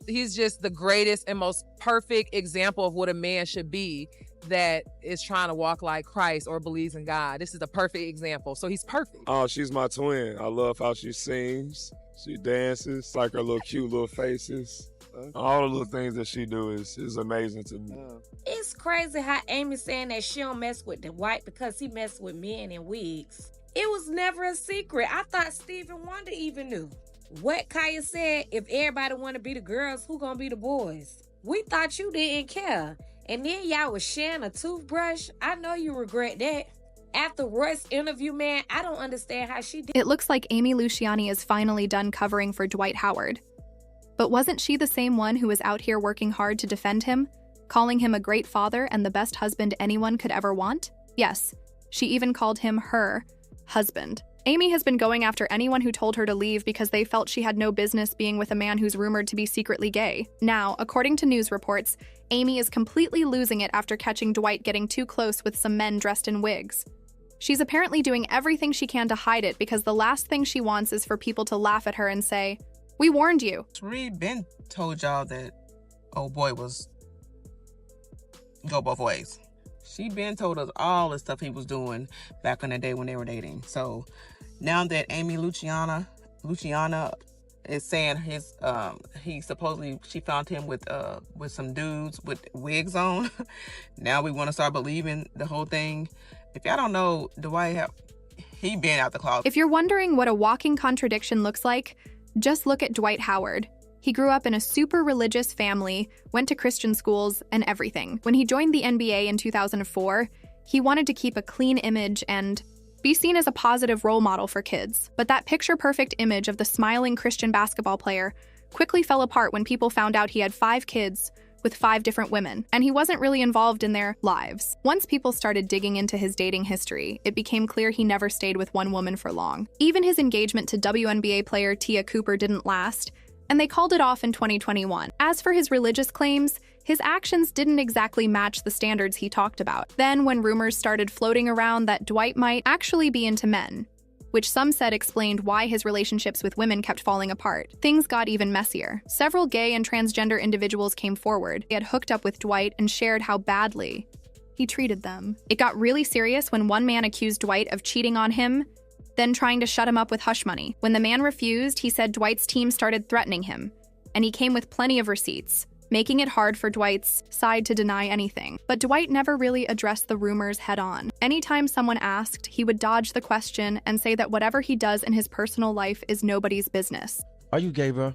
he's just the greatest and most perfect example of what a man should be that is trying to walk like Christ or believes in God. This is the perfect example. So he's perfect. Oh, she's my twin. I love how she sings. She dances, like her little cute little faces. All the little things that she do is amazing to me. It's crazy how Amy saying that she don't mess with Dwight because he messed with men in wigs. It was never a secret. I thought Stevie Wonder even knew. What Kaya said, if everybody want to be the girls, who gonna be the boys? We thought you didn't care. And then y'all was sharing a toothbrush. I know you regret that. After Roy's interview, man, I don't understand how she did. It looks like Amy Luciani is finally done covering for Dwight Howard. But wasn't she the same one who was out here working hard to defend him, calling him a great father and the best husband anyone could ever want? Yes, she even called him her husband. Amy has been going after anyone who told her to leave because they felt she had no business being with a man who's rumored to be secretly gay. Now, according to news reports, Amy is completely losing it after catching Dwight getting too close with some men dressed in wigs. She's apparently doing everything she can to hide it because the last thing she wants is for people to laugh at her and say, "We warned you." Reed been told y'all that old boy was go both ways. She been told us all the stuff he was doing back in the day when they were dating. So now that Amy Luciana is saying his he supposedly she found him with some dudes with wigs on. Now we want to start believing the whole thing. If y'all don't know, Dwight, he been out the closet. If you're wondering what a walking contradiction looks like, just look at Dwight Howard. He grew up in a super religious family, went to Christian schools, and everything. When he joined the NBA in 2004, he wanted to keep a clean image and be seen as a positive role model for kids. But that picture-perfect image of the smiling Christian basketball player quickly fell apart when people found out he had 5 kids with 5 different women, and he wasn't really involved in their lives. Once people started digging into his dating history, it became clear he never stayed with one woman for long. Even his engagement to WNBA player Tia Cooper didn't last, and they called it off in 2021. As for his religious claims, his actions didn't exactly match the standards he talked about. Then, when rumors started floating around that Dwight might actually be into men, which some said explained why his relationships with women kept falling apart, things got even messier. Several gay and transgender individuals came forward. They had hooked up with Dwight and shared how badly he treated them. It got really serious when one man accused Dwight of cheating on him, then trying to shut him up with hush money. When the man refused, he said Dwight's team started threatening him, and he came with plenty of receipts, making it hard for Dwight's side to deny anything. But Dwight never really addressed the rumors head-on. Anytime someone asked, he would dodge the question and say that whatever he does in his personal life is nobody's business. Are you gay, bro?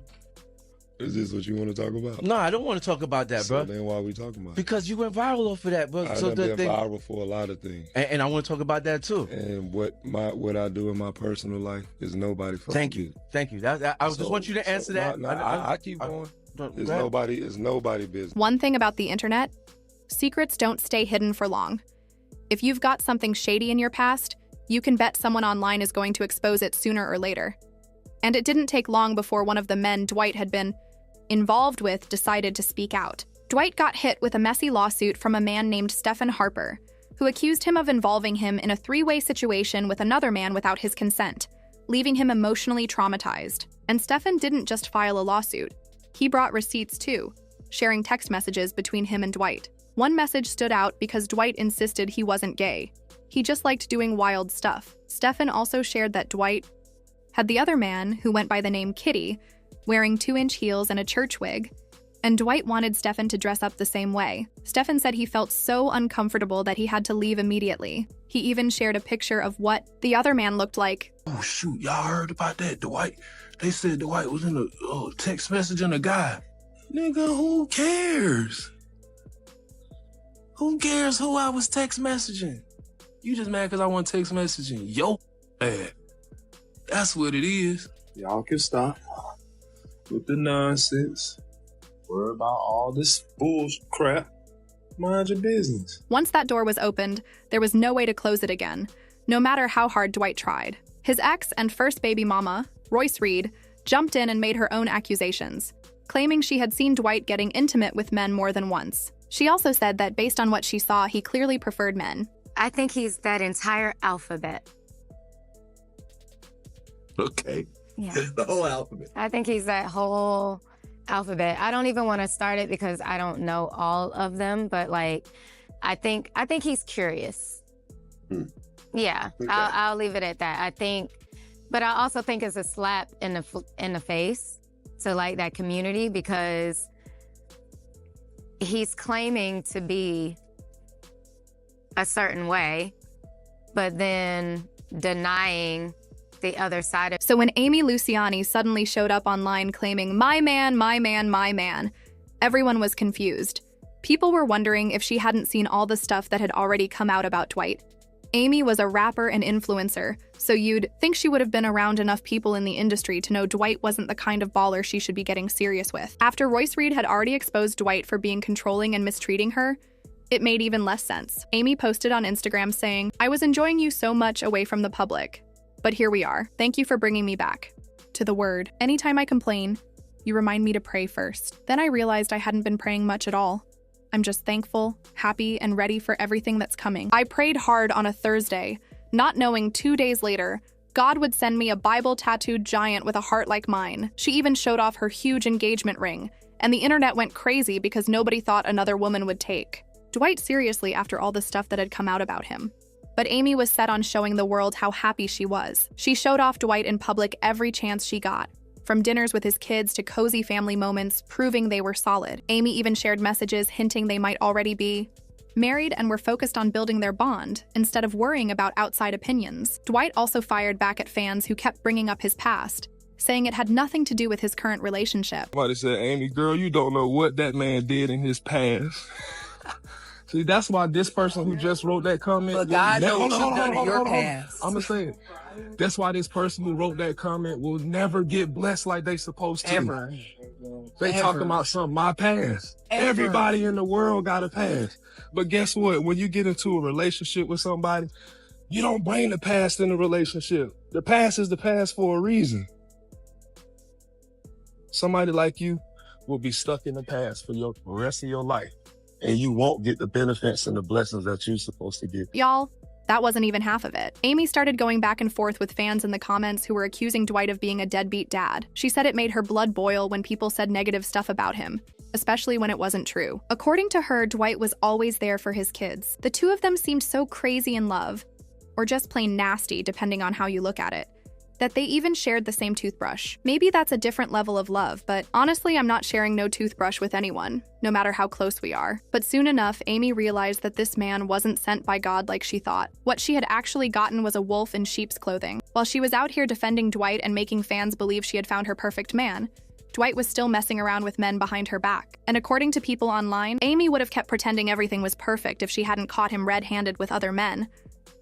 Is this what you want to talk about? No, I don't want to talk about that, So bro. then why are we talking about it? Because you went viral off of that, bro. I've been viral for a lot of things. And I want to talk about that too. And what I do in my personal life is nobody fucking Thank you. Thank you. I just want you to answer that. I keep going. It's nobody business. One thing about the internet, secrets don't stay hidden for long. If you've got something shady in your past, you can bet someone online is going to expose it sooner or later. And it didn't take long before one of the men Dwight had been involved with decided to speak out. Dwight got hit with a messy lawsuit from a man named Stephen Harper, who accused him of involving him in a 3-way situation with another man without his consent, leaving him emotionally traumatized. And Stephen didn't just file a lawsuit. He brought receipts too, sharing text messages between him and Dwight. One message stood out because Dwight insisted he wasn't gay. He just liked doing wild stuff. Stephen also shared that Dwight had the other man, who went by the name Kitty, wearing 2-inch heels and a church wig, and Dwight wanted Stephen to dress up the same way. Stephen said he felt so uncomfortable that he had to leave immediately. He even shared a picture of what the other man looked like. Oh shoot, y'all heard about that, Dwight? They said Dwight was in a text messaging a guy. Nigga, who cares? Who cares who I was text messaging? You just mad because I want text messaging. Yo, bad. That's what it is. Y'all can stop with the nonsense. Worry about all this bullshit crap. Mind your business. Once that door was opened, there was no way to close it again, no matter how hard Dwight tried. His ex and first baby mama, Royce Reed, jumped in and made her own accusations, claiming she had seen Dwight getting intimate with men more than once. She also said that based on what she saw, he clearly preferred men. I think he's that entire alphabet. Okay. Yeah. The whole alphabet. I think he's that whole alphabet. I don't even want to start it because I don't know all of them, but like, I think he's curious. Yeah, okay. I'll leave it at that. But I also think it's a slap in the face to like that community, because he's claiming to be a certain way, but then denying the other side of. So when Amy Luciani suddenly showed up online claiming, my man, my man, my man, everyone was confused. People were wondering if she hadn't seen all the stuff that had already come out about Dwight. Amy was a rapper and influencer, so you'd think she would have been around enough people in the industry to know Dwight wasn't the kind of baller she should be getting serious with. After Royce Reed had already exposed Dwight for being controlling and mistreating her, it made even less sense. Amy posted on Instagram saying, I was enjoying you so much away from the public, but here we are. Thank you for bringing me back to the word. Anytime I complain, you remind me to pray first. Then I realized I hadn't been praying much at all. I'm just thankful, happy, and ready for everything that's coming. I prayed hard on a Thursday, not knowing 2 days later, God would send me a Bible-tattooed giant with a heart like mine. She even showed off her huge engagement ring, and the internet went crazy because nobody thought another woman would take Dwight seriously after all the stuff that had come out about him. But Amy was set on showing the world how happy she was. She showed off Dwight in public every chance she got, from dinners with his kids to cozy family moments, proving they were solid. Amy even shared messages hinting they might already be married and were focused on building their bond instead of worrying about outside opinions. Dwight also fired back at fans who kept bringing up his past, saying it had nothing to do with his current relationship. Somebody said, Amy, girl, you don't know what that man did in his past. See, that's why this person who just wrote that comment. But God knows what you've done in your past. I'm going to say it. That's why this person who wrote that comment will never get blessed like they supposed to. Ever. They talking about something, my past. Ever. Everybody in the world got a past. But guess what? When you get into a relationship with somebody, you don't bring the past in the relationship. The past is the past for a reason. Somebody like you will be stuck in the past for the rest of your life. And you won't get the benefits and the blessings that you're supposed to get. Y'all, that wasn't even half of it. Amy started going back and forth with fans in the comments who were accusing Dwight of being a deadbeat dad. She said it made her blood boil when people said negative stuff about him, especially when it wasn't true. According to her, Dwight was always there for his kids. The two of them seemed so crazy in love, or just plain nasty depending on how you look at it, that they even shared the same toothbrush. Maybe that's a different level of love, but honestly, I'm not sharing no toothbrush with anyone, no matter how close we are. But soon enough, Amy realized that this man wasn't sent by God like she thought. What she had actually gotten was a wolf in sheep's clothing. While she was out here defending Dwight and making fans believe she had found her perfect man, Dwight was still messing around with men behind her back. And according to people online, Amy would have kept pretending everything was perfect if she hadn't caught him red-handed with other men.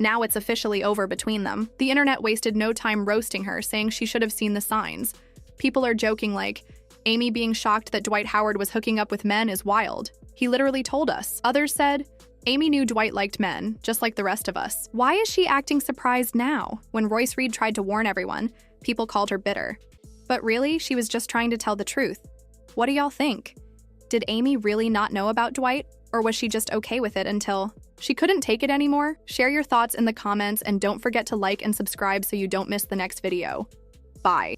Now it's officially over between them. The internet wasted no time roasting her, saying she should have seen the signs. People are joking like, Amy being shocked that Dwight Howard was hooking up with men is wild. He literally told us. Others said, Amy knew Dwight liked men, just like the rest of us. Why is she acting surprised now? When Royce Reed tried to warn everyone, people called her bitter. But really, she was just trying to tell the truth. What do y'all think? Did Amy really not know about Dwight? Or was she just okay with it until she couldn't take it anymore? Share your thoughts in the comments and don't forget to like and subscribe so you don't miss the next video. Bye.